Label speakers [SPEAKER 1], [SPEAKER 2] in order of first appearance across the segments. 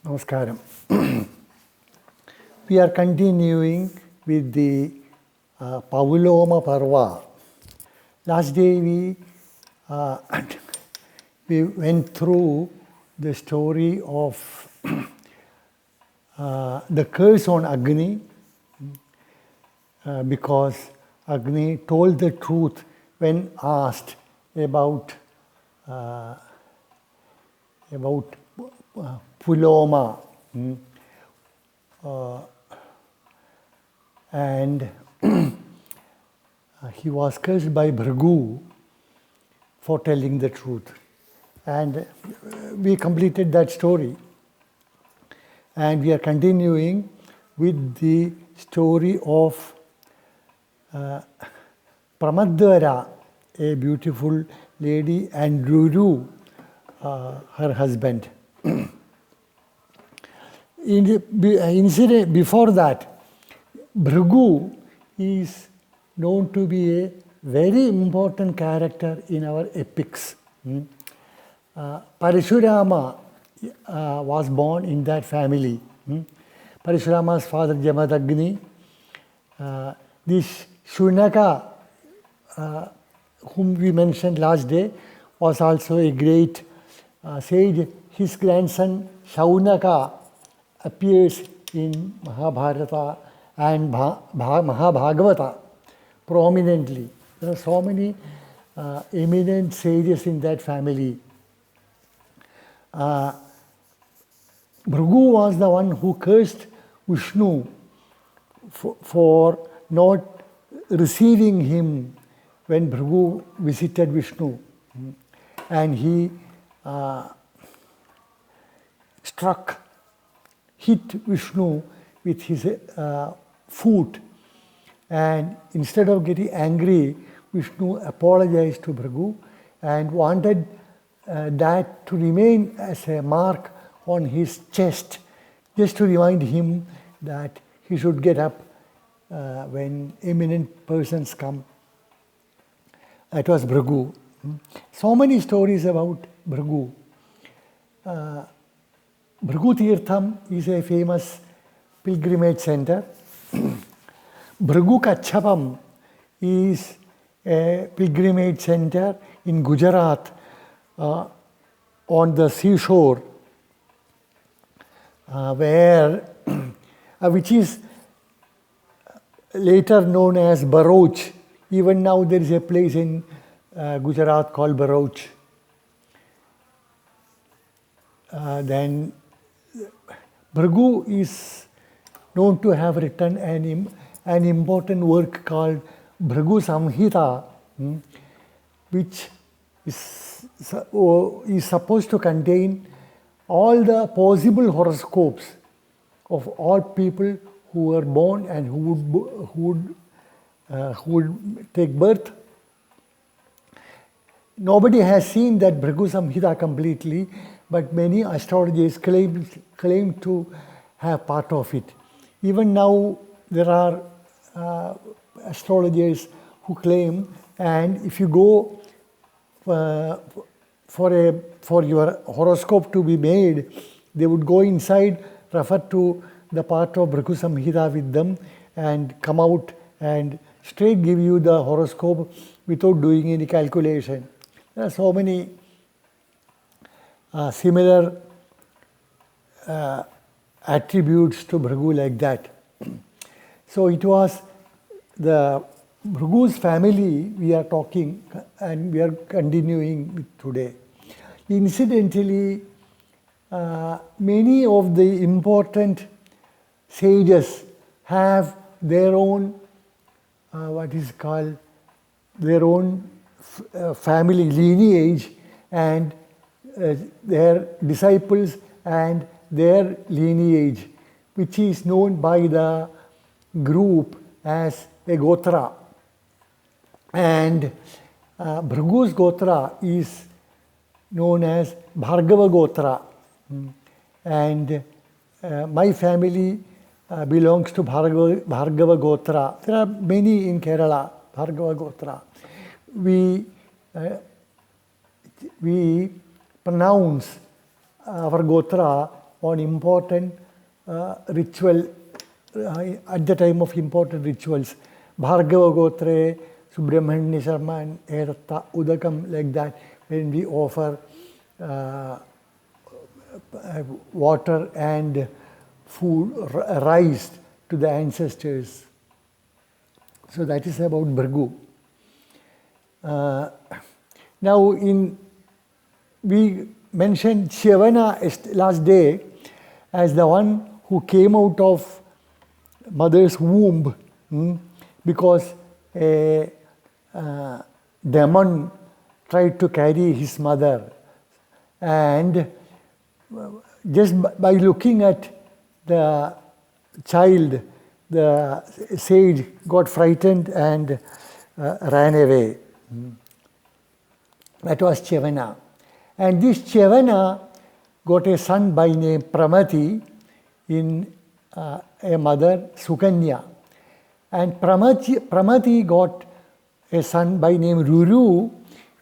[SPEAKER 1] Namaskaram. We are continuing with the Pauloma Parva. Last day we went through the story of the curse on Agni because Agni told the truth when asked about Pauloma, and he was cursed by Bhrigu for telling the truth. And we completed that story. And we are continuing with the story of Pramadwara, a beautiful lady, and Ruru, her husband. In the incident before that, Bhrigu is known to be a very important character in our epics. Parashurama was born in that family. Parashurama's father Jamadagni. This Shunaka, whom we mentioned last day, was also a great sage. His grandson Shaunaka appears in Mahabharata and Mahabhagavata prominently. There are so many eminent sages in that family. Bhrigu was the one who cursed Vishnu for not receiving him when Bhrigu visited Vishnu. And he hit Vishnu with his foot. And instead of getting angry, Vishnu apologized to Bhrigu and wanted that to remain as a mark on his chest, just to remind him that he should get up when eminent persons come. That was Bhrigu. So many stories about Bhrigu. Bhrigu Tirtham is a famous pilgrimage center. Bhrigu Kachapam is a pilgrimage center in Gujarat on the seashore, which is later known as Baroch. Even now there is a place in Gujarat called Baroch. Then Bhrigu is known to have written an important work called Bhrigu Samhita, which is supposed to contain all the possible horoscopes of all people who were born and who would take birth. Nobody has seen that Bhrigu Samhita completely, but many astrologers claim to have part of it. Even now, there are astrologers who claim, and if you go for your horoscope to be made, they would go inside, refer to the part of Bhrigu Samhita with them, and come out and straight give you the horoscope without doing any calculation. There are so many similar attributes to Bhrigu like that. So it was the Bhrigu's family we are talking and we are continuing with today. Incidentally, many of the important sages have their own their own family lineage and their disciples and their lineage, which is known by the group as a Gotra. And Bhrigu's Gotra is known as Bhargava Gotra. And my family belongs to Bhargava Gotra. There are many in Kerala, Bhargava Gotra. We pronounce our Gotra on important ritual, at the time of important rituals. Bhargava Gotre, Subramanya Sharma, Eratta, Udakam, like that, when we offer water and food, rice to the ancestors. So that is about Bhrigu. Now, we mentioned Chyavana last day as the one who came out of mother's womb because a demon tried to carry his mother. And just by looking at the child, the sage got frightened and ran away. That was Chyavana. And this Chyavana got a son by name Pramati in a mother Sukanya. And Pramati got a son by name Ruru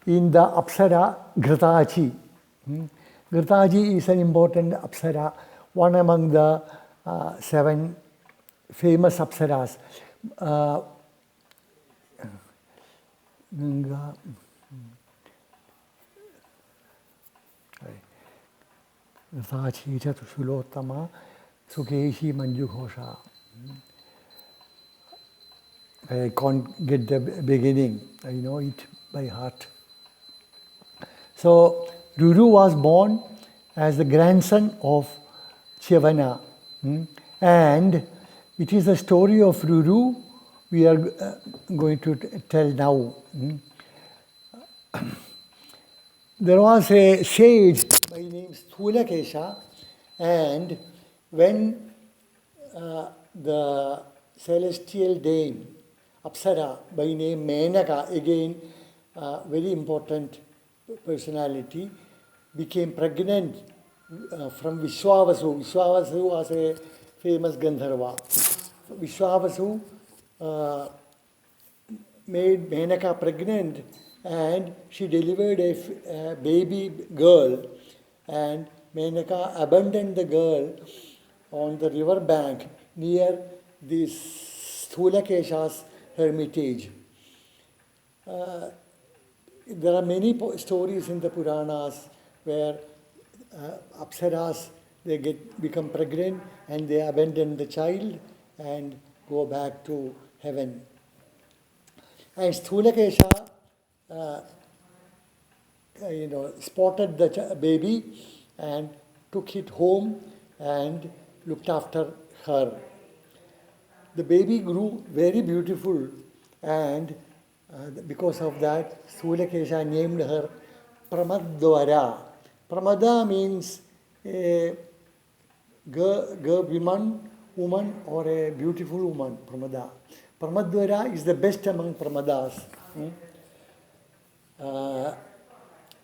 [SPEAKER 1] in the Apsara Ghritachi. Ghritachi is an important Apsara, one among the 7 famous Apsaras. Ghritachi Chatushulotama Sukeshi Manjughosha. I can't get the beginning, I know it by heart. So, Ruru was born as the grandson of Chyavana. And it is the story of Ruru we are going to tell now. There was a sage by name Sthulakesha, and when the celestial dame Apsara by name Menaka, again very important personality, became pregnant from Vishwavasu. Vishwavasu was a famous Gandharva. Vishwavasu made Menaka pregnant, and she delivered a baby girl, and Menaka abandoned the girl on the river bank near this Sthulakesha's hermitage. There are many stories in the Puranas where Apsaras, they become pregnant and they abandon the child and go back to heaven. And Sthulakesha, spotted the baby and took it home and looked after her. The baby grew very beautiful, and because of that, Sthulakesha named her Pramadwara. Pramada means a woman or a beautiful woman, Pramada. Pramadwara is the best among Pramadas.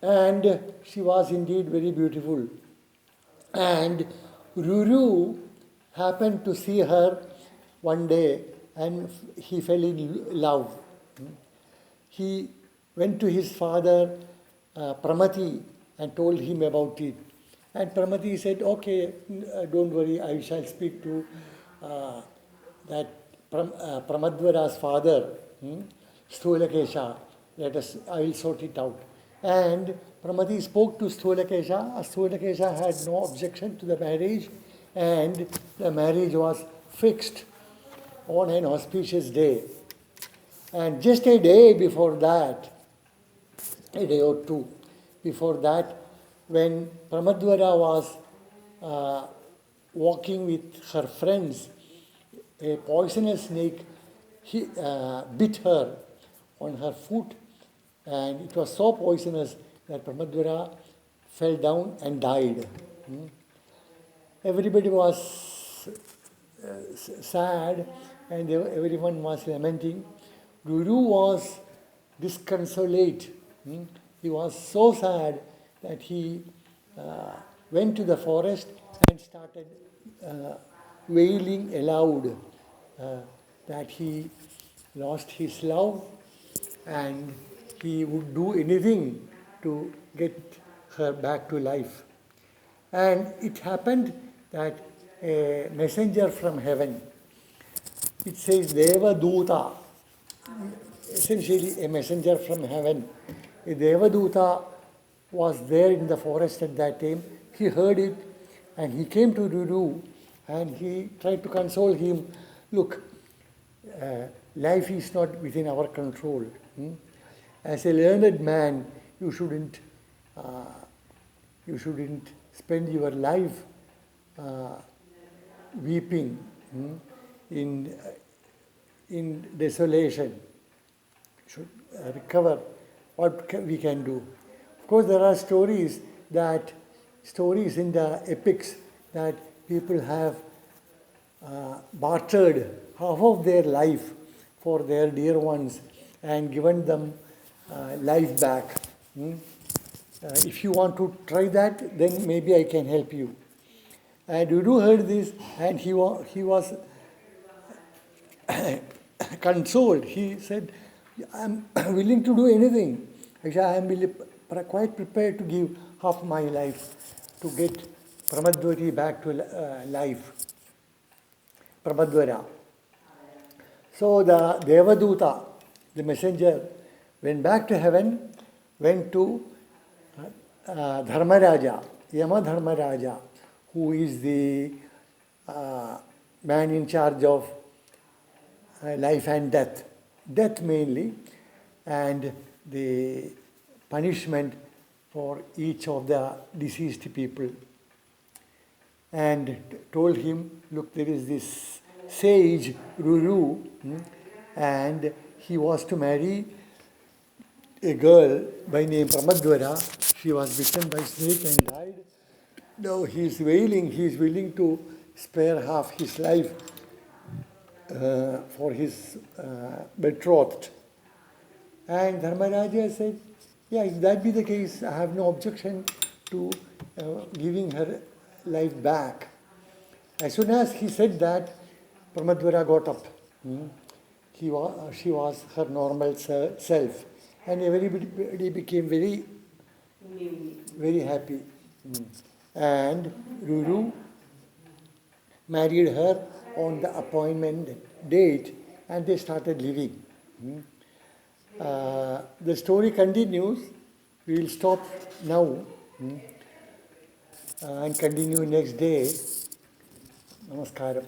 [SPEAKER 1] And she was indeed very beautiful. And Ruru happened to see her one day and he fell in love. He went to his father, Pramati, and told him about it. And Pramati said, okay, don't worry, I shall speak to that Pramadwara's father, Sthulakesha. I will sort it out. And Pramati spoke to Sthulakesha. Sthulakesha had no objection to the marriage, and the marriage was fixed on an auspicious day. And just a day before that, a day or two before that, when Pramadwara was walking with her friends, a poisonous snake bit her on her foot, and it was so poisonous that Pramadwara fell down and died. Everybody was sad and everyone was lamenting. Ruru was disconsolate. He was so sad that he went to the forest and started wailing aloud that he lost his love and he would do anything to get her back to life. And it happened that a messenger from heaven, it says Devaduta, essentially a messenger from heaven. A Devaduta was there in the forest at that time. He heard it and he came to Ruru and he tried to console him. Look, life is not within our control. As a learned man, you shouldn't spend your life weeping in desolation. Should recover what we can do. Of course, there are stories in the epics that people have bartered half of their life for their dear ones and given them life back. If you want to try that, then maybe I can help you. And Ruru heard this and he was consoled. He said, I'm willing to do anything. Actually, I am quite prepared to give half my life to get Pramadwari back to life. Pramadwara. So the Devaduta, the messenger, went back to heaven, went to Dharmaraja, Yama Dharmaraja, who is the man in charge of life and death. Death mainly, and the punishment for each of the deceased people. And told him, look, there is this sage, Ruru, and he was to marry a girl by name Pramadwara. She was bitten by snake and died. Now he is wailing, he is willing to spare half his life for his betrothed. And Dharmaraja said, yeah, if that be the case, I have no objection to giving her life back. As soon as he said that, Pramadwara got up. She was her normal self. And everybody became very, very happy. And Ruru married her on the appointment date and they started living. The story continues. We will stop now and continue next day. Namaskaram.